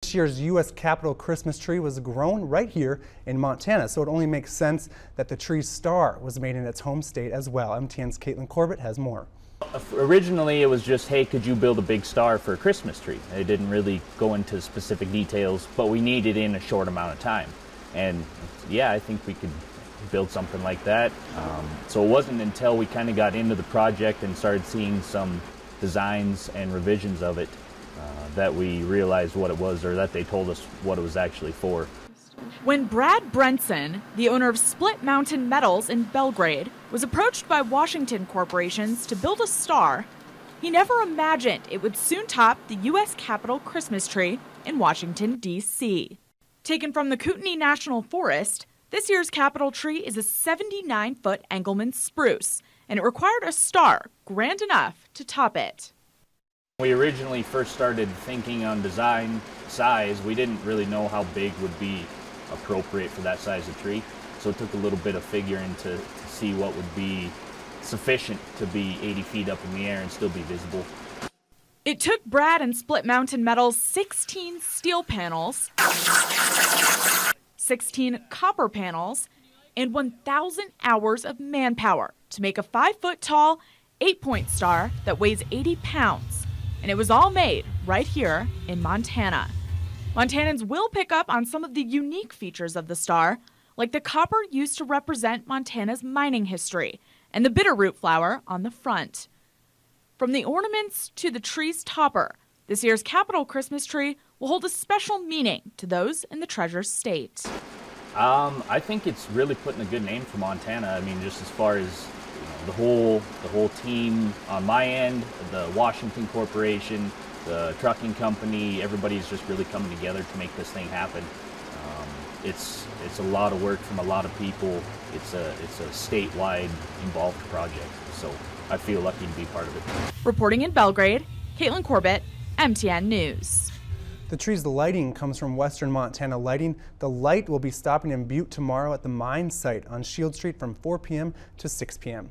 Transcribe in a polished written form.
This year's U.S. Capitol Christmas tree was grown right here in Montana, so it only makes sense that the tree's star was made in its home state as well. MTN's Caitlin Corbett has more. Originally, it was just, hey, could you build a big star for a Christmas tree? It didn't really go into specific details, but we needed it in a short amount of time. And yeah, I think we could build something like that. So it wasn't until we kind of got into the project and started seeing some designs and revisions of it that we realized what it was, or that they told us what it was actually for. When Brad Brenson, the owner of Split Mountain Metals in Belgrade, was approached by Washington corporations to build a star, he never imagined it would soon top the U.S. Capitol Christmas tree in Washington, D.C. Taken from the Kootenai National Forest, this year's Capitol tree is a 79-foot Engelmann Spruce, and it required a star grand enough to top it. We originally first started thinking on design size. We didn't really know how big would be appropriate for that size of tree, so it took a little bit of figuring to see what would be sufficient to be 80 feet up in the air and still be visible. It took Brad and Split Mountain Metals 16 steel panels, 16 copper panels, and 1,000 hours of manpower to make a 5-foot tall, 8-point star that weighs 80 pounds. And it was all made right here in Montana. Montanans will pick up on some of the unique features of the star, like the copper used to represent Montana's mining history and the bitterroot flower on the front. From the ornaments to the tree's topper, this year's Capitol Christmas tree will hold a special meaning to those in the Treasure State. I think it's really putting a good name for Montana. I mean, just as far as the whole team on my end, the Washington Corporation, the trucking company, everybody's just really coming together to make this thing happen. It's a lot of work from a lot of people. It's a statewide involved project, so I feel lucky to be part of it. Reporting in Belgrade, Caitlin Corbett, MTN News. The tree's lighting comes from Western Montana Lighting. The light will be stopping in Butte tomorrow at the mine site on Shield Street from 4 p.m. to 6 p.m.